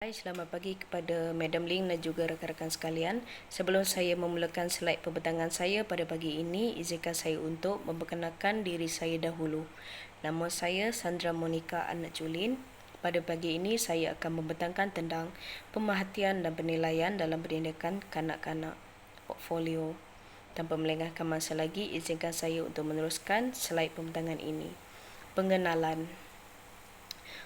Hai, selamat pagi kepada Madam Ling dan juga rakan-rakan sekalian. Sebelum saya memulakan slide pembentangan saya pada pagi ini, izinkan saya untuk memperkenalkan diri saya dahulu. Nama saya Sandra Monica Anak Julin. Pada pagi ini, saya akan membentangkan tentang pemerhatian dan penilaian dalam pendidikan kanak-kanak, portfolio. Tanpa melengahkan masa lagi, izinkan saya untuk meneruskan slide pembentangan ini. Pengenalan.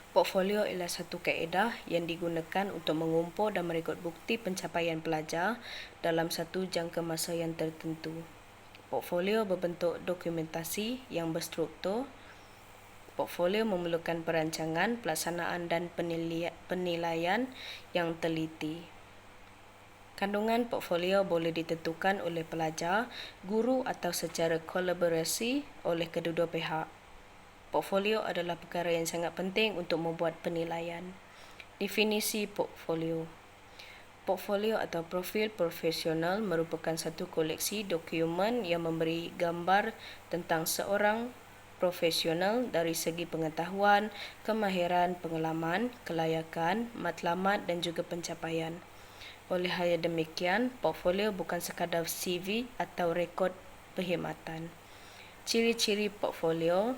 Portfolio ialah satu kaedah yang digunakan untuk mengumpul dan merekod bukti pencapaian pelajar dalam satu jangka masa yang tertentu. Portfolio berbentuk dokumentasi yang berstruktur. Portfolio memerlukan perancangan, pelaksanaan dan penilaian yang teliti. Kandungan portfolio boleh ditentukan oleh pelajar, guru atau secara kolaborasi oleh kedua-dua pihak. Portfolio adalah perkara yang sangat penting untuk membuat penilaian. Definisi portfolio. Portfolio atau profil profesional merupakan satu koleksi dokumen yang memberi gambar tentang seorang profesional dari segi pengetahuan, kemahiran, pengalaman, kelayakan, matlamat dan juga pencapaian. Oleh hal demikian, portfolio bukan sekadar CV atau rekod perkhidmatan. Ciri-ciri portfolio.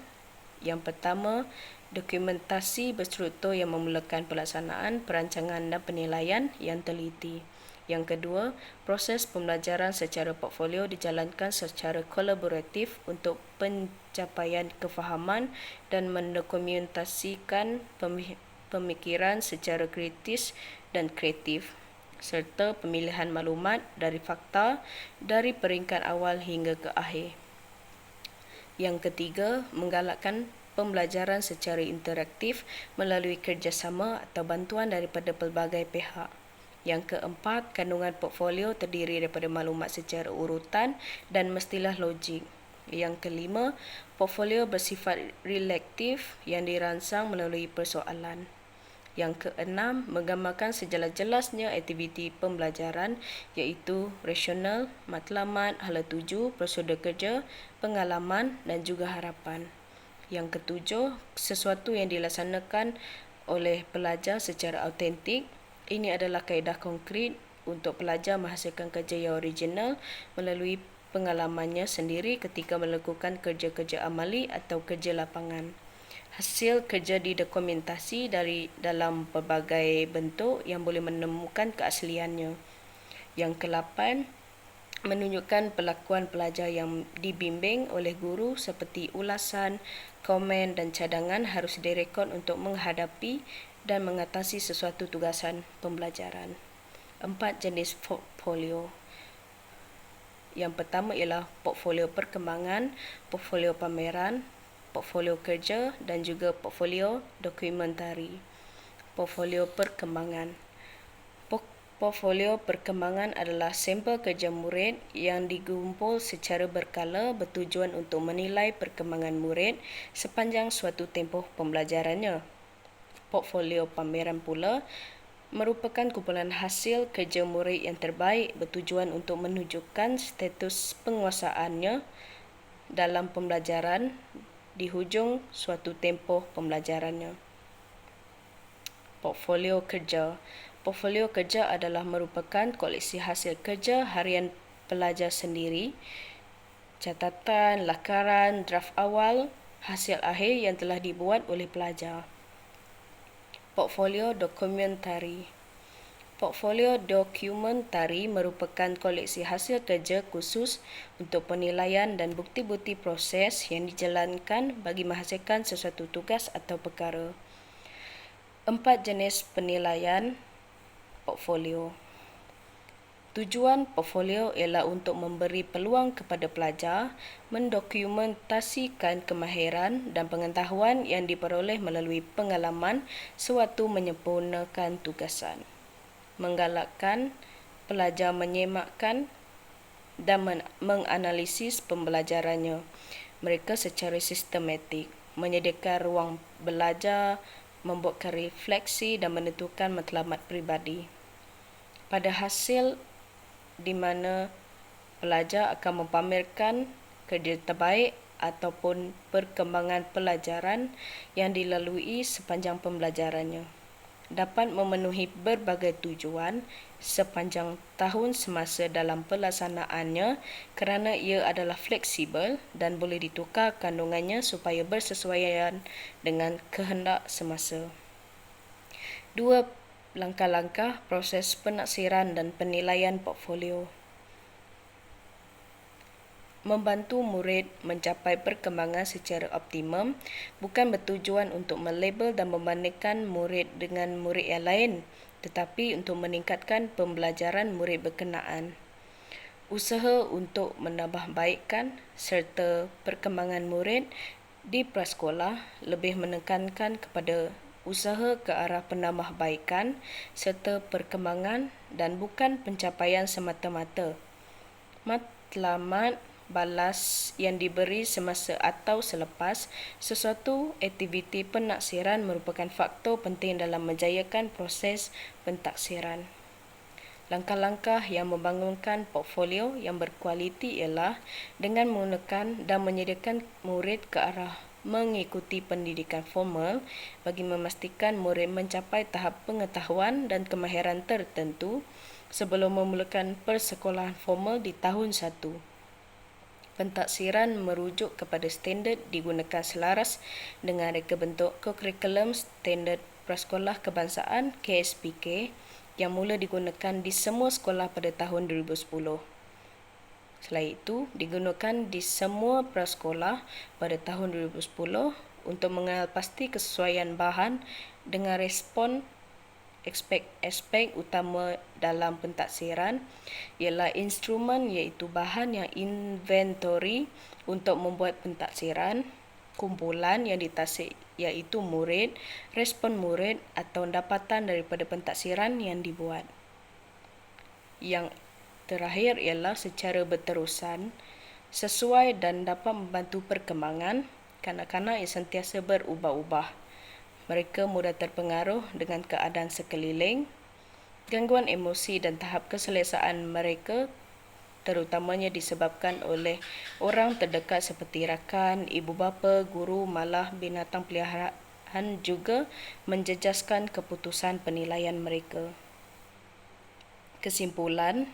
Yang pertama, dokumentasi berstruktur yang memulakan pelaksanaan, perancangan dan penilaian yang teliti. Yang kedua, proses pembelajaran secara portfolio dijalankan secara kolaboratif untuk pencapaian kefahaman dan mendokumentasikan pemikiran secara kritis dan kreatif, serta pemilihan maklumat dari fakta dari peringkat awal hingga ke akhir. Yang ketiga, menggalakkan pembelajaran secara interaktif melalui kerjasama atau bantuan daripada pelbagai pihak. Yang keempat, kandungan portfolio terdiri daripada maklumat secara urutan dan mestilah logik. Yang kelima, portfolio bersifat relatif yang dirangsang melalui persoalan. Yang keenam, menggambarkan sejelas-jelasnya aktiviti pembelajaran iaitu rasional, matlamat, hala tuju, prosedur kerja, pengalaman dan juga harapan. Yang ketujuh, sesuatu yang dilaksanakan oleh pelajar secara autentik. Ini adalah kaedah konkret untuk pelajar menghasilkan kerja yang original melalui pengalamannya sendiri ketika melakukan kerja-kerja amali atau kerja lapangan. Hasil kerja didokumentasi dalam pelbagai bentuk yang boleh menemukan keasliannya. Yang ke-8, menunjukkan perlakuan pelajar yang dibimbing oleh guru seperti ulasan, komen dan cadangan harus direkod untuk menghadapi dan mengatasi sesuatu tugasan pembelajaran. 4 jenis portfolio. Yang pertama ialah portfolio perkembangan, portfolio pameran, portfolio kerja dan juga portfolio dokumentari. Portfolio perkembangan. Portfolio perkembangan adalah sampel kerja murid yang digumpul secara berkala bertujuan untuk menilai perkembangan murid sepanjang suatu tempoh pembelajarannya. Portfolio pameran pula merupakan kumpulan hasil kerja murid yang terbaik bertujuan untuk menunjukkan status penguasaannya dalam pembelajaran di hujung suatu tempoh pembelajarannya. Portfolio kerja. Portfolio kerja adalah merupakan koleksi hasil kerja harian pelajar sendiri, catatan, lakaran, draft awal, hasil akhir yang telah dibuat oleh pelajar. Portfolio dokumentari. Portfolio dokumentari merupakan koleksi hasil kerja khusus untuk penilaian dan bukti-bukti proses yang dijalankan bagi menghasilkan sesuatu tugas atau perkara. 4 jenis penilaian portfolio. Tujuan portfolio ialah untuk memberi peluang kepada pelajar mendokumentasikan kemahiran dan pengetahuan yang diperoleh melalui pengalaman sewaktu menyempurnakan tugasan. Menggalakkan pelajar menyemakkan dan menganalisis pembelajarannya mereka secara sistematik, menyediakan ruang belajar, membuatkan refleksi dan menentukan matlamat peribadi. Pada hasil di mana pelajar akan mempamerkan kerja terbaik ataupun perkembangan pelajaran yang dilalui sepanjang pembelajarannya. dapat memenuhi berbagai tujuan sepanjang tahun semasa dalam pelaksanaannya kerana ia adalah fleksibel dan boleh ditukar kandungannya supaya bersesuaian dengan kehendak semasa. 2. Langkah-langkah proses penaksiran dan penilaian portfolio. Membantu murid mencapai perkembangan secara optimum bukan bertujuan untuk melabel dan membandingkan murid dengan murid yang lain, tetapi untuk meningkatkan pembelajaran murid berkenaan. Usaha untuk menambahbaikkan serta perkembangan murid di prasekolah lebih menekankan kepada usaha ke arah penambahbaikan serta perkembangan dan bukan pencapaian semata-mata. Matlamat balas yang diberi semasa atau selepas sesuatu aktiviti penaksiran merupakan faktor penting dalam menjayakan proses pentaksiran. Langkah-langkah yang membangunkan portfolio yang berkualiti ialah dengan menggunakan dan menyediakan murid ke arah mengikuti pendidikan formal bagi memastikan murid mencapai tahap pengetahuan dan kemahiran tertentu sebelum memulakan persekolahan formal di tahun 1. Pentaksiran merujuk kepada standard digunakan selaras dengan reka bentuk kurikulum standard prasekolah kebangsaan KSPK yang mula digunakan di semua sekolah pada tahun 2010. Selain itu, digunakan di semua prasekolah pada tahun 2010 untuk mengenal pasti kesesuaian bahan dengan respon aspek utama dalam pentaksiran ialah instrumen iaitu bahan yang inventory untuk membuat pentaksiran, kumpulan yang ditasik iaitu murid, respon murid atau dapatan daripada pentaksiran yang dibuat. Yang terakhir ialah secara berterusan, sesuai dan dapat membantu perkembangan kanak-kanak yang sentiasa berubah-ubah. Mereka mudah terpengaruh dengan keadaan sekeliling, gangguan emosi dan tahap keselesaan mereka terutamanya disebabkan oleh orang terdekat seperti rakan, ibu bapa, guru, malah binatang peliharaan juga menjejaskan keputusan penilaian mereka. Kesimpulan,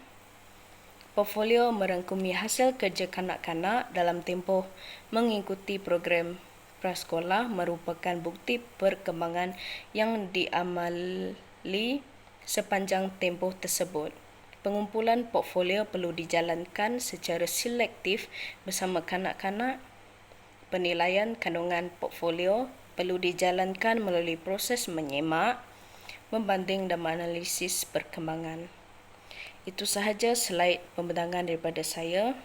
portfolio merangkumi hasil kerja kanak-kanak dalam tempoh mengikuti program prasekolah merupakan bukti perkembangan yang diamali sepanjang tempoh tersebut. Pengumpulan portfolio perlu dijalankan secara selektif bersama kanak-kanak. Penilaian kandungan portfolio perlu dijalankan melalui proses menyemak, membanding dan menganalisis perkembangan. Itu sahaja slide pembentangan daripada saya.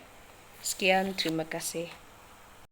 Sekian, terima kasih.